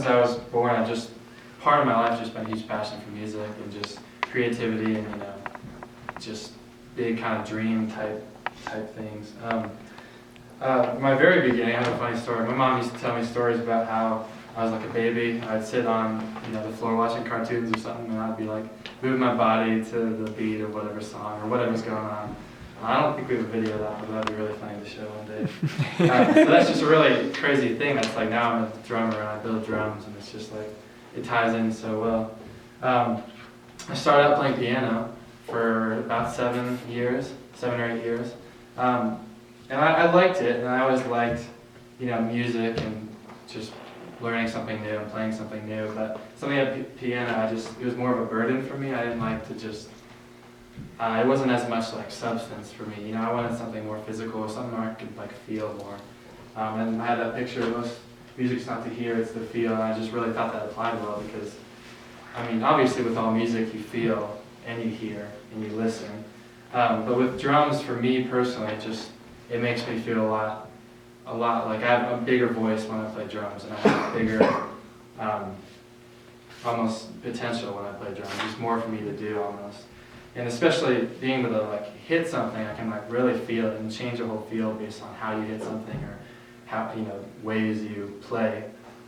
Since I was born, part of my life just been a huge passion for music and just creativity and, just big kind of dream type things. My very beginning, I have a funny story. My mom used to tell me stories about how I was like a baby. I'd sit on, the floor watching cartoons or something, and I'd be like moving my body to the beat of whatever song or whatever's going on. I don't think we have a video of that, but that'd be really funny to show one day. So that's just a really crazy thing. That's like now I'm a drummer and I build drums, and it's just like it ties in so well. I started out playing piano for about 7 or 8 years, and I liked it, and I always liked music and just learning something new and playing something new. But something at piano, it was more of a burden for me. I didn't like to just. It wasn't as much like substance for me. I wanted something more physical, something where I could like feel more. And I had that picture. Most music's not to hear, it's to feel. And I just really thought that applied well because, obviously with all music you feel and you hear and you listen. But with drums, for me personally, it makes me feel a lot like I have a bigger voice when I play drums, and I have a bigger, almost potential when I play drums. There's more for me to do almost. And especially being able to like hit something, I can like really feel it and change the whole feel based on how you hit something or how ways you play.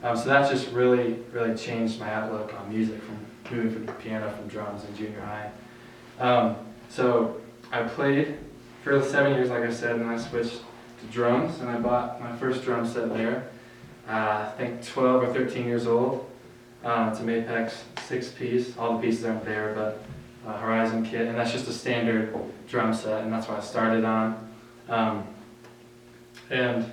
So that's just really changed my outlook on music from moving from the piano from drums in junior high. So I played for 7 years, like I said, and I switched to drums, and I bought my first drum set there. I think 12 or 13 years old. It's a Mapex 6-piece. All the pieces aren't there, but Horizon kit, and that's just a standard drum set, and that's what I started on. And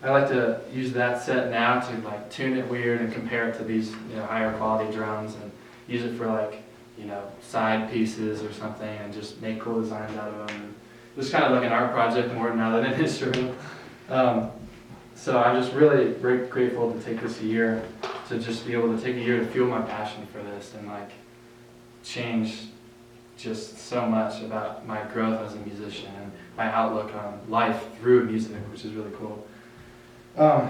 I like to use that set now to like tune it weird and compare it to these higher quality drums and use it for like side pieces or something and just make cool designs out of them. And just kind of like an art project more now than an instrument. So I'm just really grateful to take this year to just be able to take a year to fuel my passion for this and like change just so much about my growth as a musician and my outlook on life through music, which is really cool.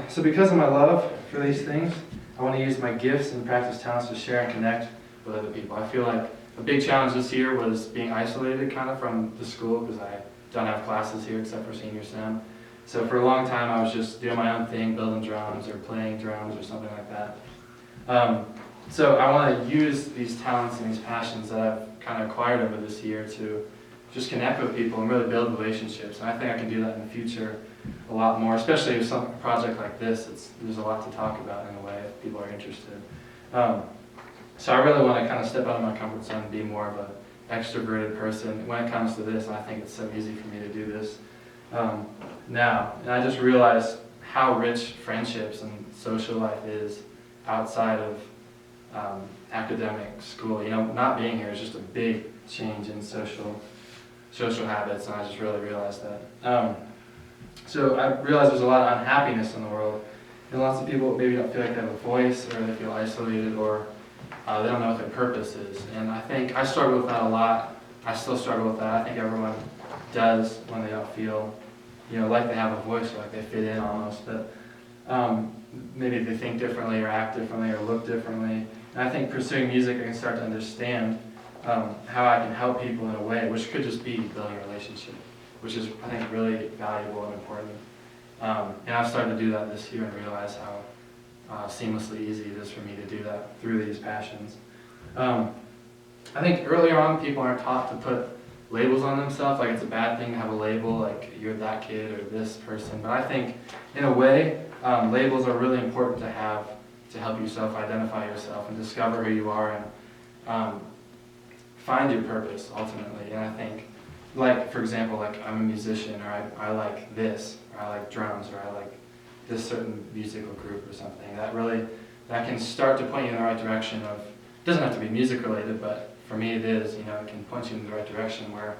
So because of my love for these things, I want to use my gifts and practice talents to share and connect with other people. I feel like a big challenge this year was being isolated kind of from the school because I don't have classes here except for senior sem. So for a long time I was just doing my own thing, building drums or playing drums or something like that. So I want to use these talents and these passions that I've kind of acquired over this year to just connect with people and really build relationships. And I think I can do that in the future a lot more, especially with a project like this. There's a lot to talk about in a way if people are interested. So I really want to kind of step out of my comfort zone and be more of an extroverted person when it comes to this. And I think it's so easy for me to do this now. And I just realized how rich friendships and social life is outside of academic school. Not being here is just a big change in social habits, and I just really realized that. So I realized there's a lot of unhappiness in the world, and lots of people maybe don't feel like they have a voice, or they feel isolated, or they don't know what their purpose is. And I think I struggle with that a lot. I still struggle with that. I think everyone does when they don't feel, like they have a voice or like they fit in almost. But maybe they think differently or act differently or look differently. And I think pursuing music, I can start to understand how I can help people in a way, which could just be building a relationship, which is, I think, really valuable and important. And I've started to do that this year and realize how seamlessly easy it is for me to do that through these passions. I think earlier on, people aren't taught to put labels on themselves, like it's a bad thing to have a label, like you're that kid or this person. But I think, in a way, labels are really important to have to help you self-identify yourself and discover who you are and find your purpose, ultimately. And I think, like, for example, like I'm a musician, or I like this, or I like drums, or I like this certain musical group or something. That can start to point you in the right direction of, it doesn't have to be music related, but for me it is, it can point you in the right direction where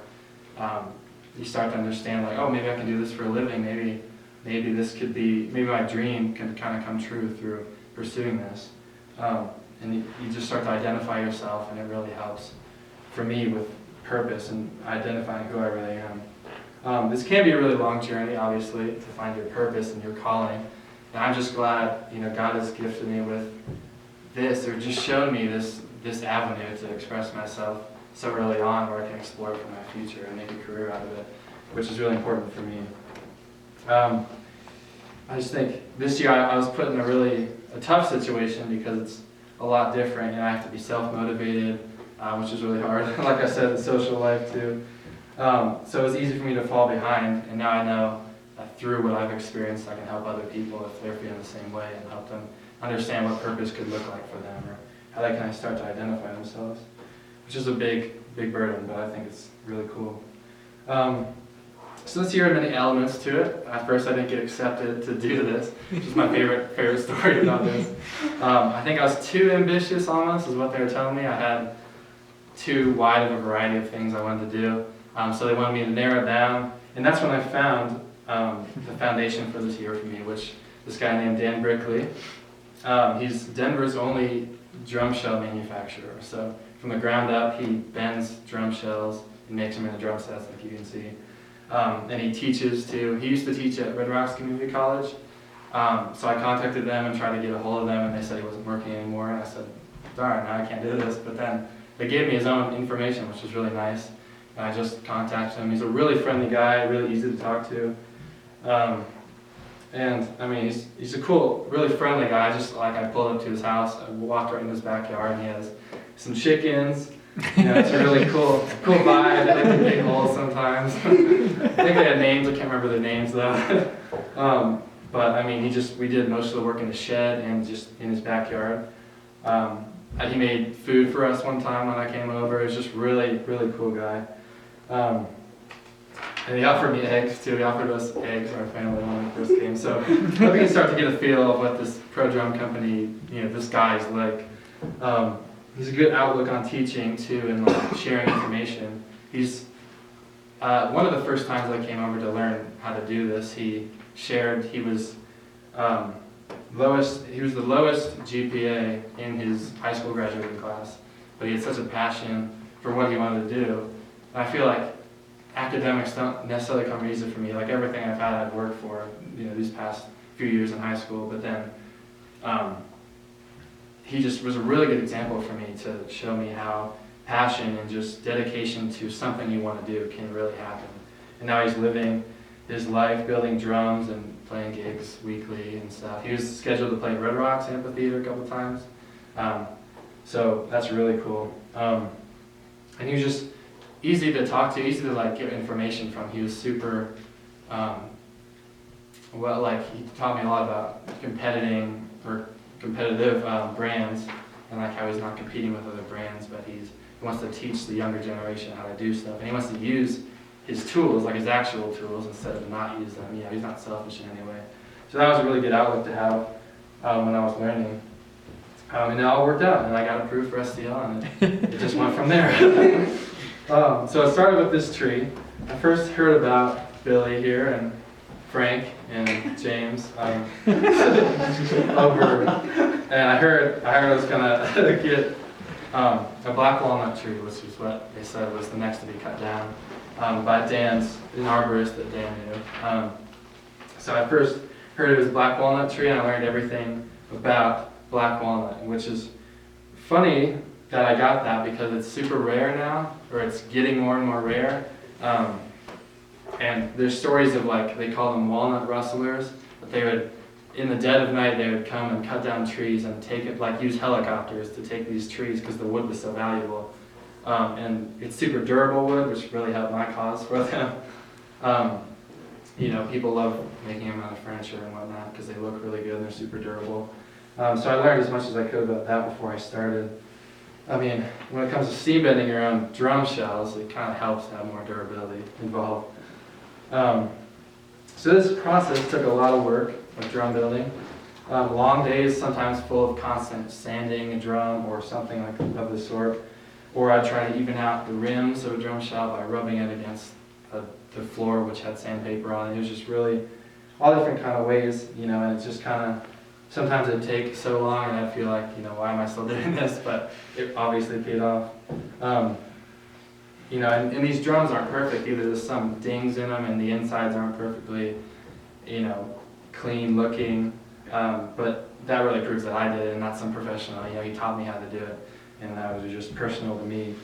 you start to understand, like, oh, maybe I can do this for a living, maybe this could be, maybe my dream can kind of come true through pursuing this. And you just start to identify yourself, and it really helps for me with purpose and identifying who I really am. This can be a really long journey, obviously, to find your purpose and your calling. And I'm just glad, God has gifted me with this, or just shown me this avenue to express myself so early on, where I can explore for my future and make a career out of it, which is really important for me. I just think this year I was put in a tough situation because it's a lot different, and I have to be self-motivated, which is really hard. Like I said, the social life too. So it was easy for me to fall behind, and now I know that through what I've experienced, I can help other people if they're feeling the same way, and help them understand what purpose could look like for them, or how they can start to identify themselves, which is a big burden, but I think it's really cool. So this year had many elements to it. At first I didn't get accepted to do this, which is my favorite story about this. I think I was too ambitious almost, is what they were telling me. I had too wide of a variety of things I wanted to do. So they wanted me to narrow it down. And that's when I found the foundation for this year for me, which this guy named Dan Brickley. He's Denver's only drum shell manufacturer. So from the ground up, he bends drum shells and makes them into drum sets, like you can see. And he teaches too. He used to teach at Red Rocks Community College. So I contacted them and tried to get a hold of them, and they said he wasn't working anymore. And I said, darn, now I can't do this. But then they gave me his own information, which was really nice. And I just contacted him. He's a really friendly guy, really easy to talk to. And I mean, he's a cool, really friendly guy. I pulled up to his house, I walked right in his backyard, and he has some chickens. It's a really cool vibe. They like to dig holes sometimes. I think they had names. I can't remember the names though. But I mean, we did most of the work in the shed and just in his backyard. He made food for us one time when I came over. He was just really cool guy. And he offered me eggs too. He offered us eggs, our family, when we first came. So we can start to get a feel of what this pro drum company, this guy's like. He's a good outlook on teaching too, and like sharing information. He's one of the first times I came over to learn how to do this. He shared he was the lowest GPA in his high school graduating class, but he had such a passion for what he wanted to do. And I feel like academics don't necessarily come easy for me. Like everything I've had, I've worked for, these past few years in high school. But then he just was a really good example for me to show me how passion and just dedication to something you want to do can really happen. And now he's living his life building drums and playing gigs weekly and stuff. He was scheduled to play Red Rocks Amphitheater a couple times. So that's really cool. And he was just easy to talk to, easy to get information from. He was super, he taught me a lot about competitive brands, and how he's not competing with other brands, but he wants to teach the younger generation how to do stuff, and he wants to use his tools, like his actual tools, instead of not use them. He's not selfish in any way. So that was a really good outlook to have when I was learning. And it all worked out, and I got approved for SDL, and it just went from there. So it started with this tree. I first heard about Billy here, and Frank and James over, and I heard I was gonna get a black walnut tree, which is what they said was the next to be cut down by an arborist that Dan knew. So I first heard it was black walnut tree, and I learned everything about black walnut, which is funny that I got that because it's super rare now, or it's getting more and more rare. And there's stories of they call them walnut rustlers, but they would, in the dead of night, they would come and cut down trees and take it, use helicopters to take these trees because the wood was so valuable. And it's super durable wood, which really helped my cause for them. People love making them out of furniture and whatnot because they look really good and they're super durable. So I learned as much as I could about that before I started. I mean, when it comes to seam bending around drum shells, it kind of helps to have more durability involved. So this process took a lot of work of drum building. Long days, sometimes full of constant sanding a drum or something of the sort. Or I'd try to even out the rims of a drum shell by rubbing it against the floor, which had sandpaper on it. It was just really all different kind of ways, and it's just kind of, sometimes it'd take so long and I'd feel like, why am I still doing this? But it obviously paid off. And these drums aren't perfect either. There's some dings in them and the insides aren't perfectly, clean looking. But that really proves that I did it and not some professional. He taught me how to do it, and that was just personal to me.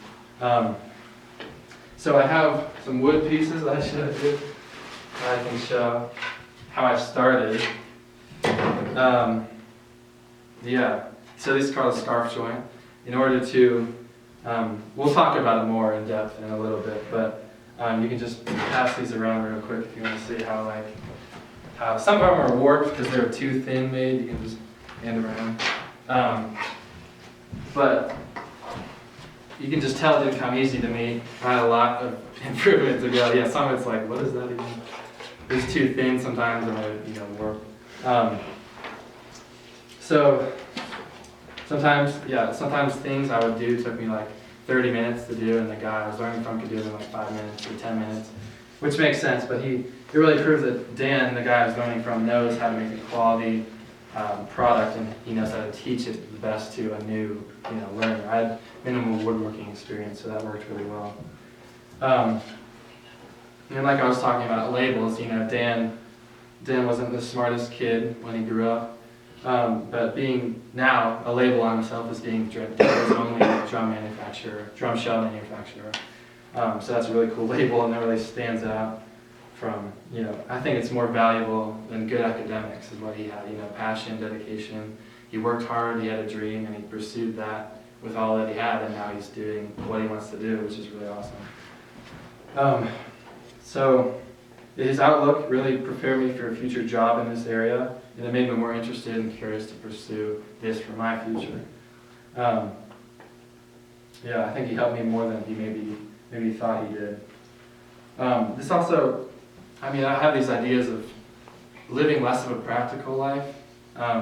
So I have some wood pieces that I showed you. I can show how I started. Yeah, so this is called a scarf joint. In order to, we'll talk about it more in depth in a little bit, but you can just pass these around real quick if you want to see how some of them are warped because they're too thin made. You can just hand around. But you can just tell it didn't come easy to me. I had a lot of improvement to go. Yeah, some of it's like, what is that again? It's too thin sometimes and they warp. So sometimes things I would do took me like 30 minutes to do, and the guy I was learning from could do it in like 5 minutes or 10 minutes, which makes sense, but it really proves that Dan, the guy I was learning from, knows how to make a quality product, and he knows how to teach it the best to a new learner. I had minimal woodworking experience, so that worked really well. And like I was talking about labels, Dan wasn't the smartest kid when he grew up. But being now a label on himself is being his only drum shell manufacturer. So that's a really cool label, and that really stands out from, I think it's more valuable than good academics is what he had, passion, dedication. He worked hard, he had a dream, and he pursued that with all that he had, and now he's doing what he wants to do, which is really awesome. So his outlook really prepared me for a future job in this area, and it made me more interested and curious to pursue this for my future. I think he helped me more than he maybe thought he did. This also, I have these ideas of living less of a practical life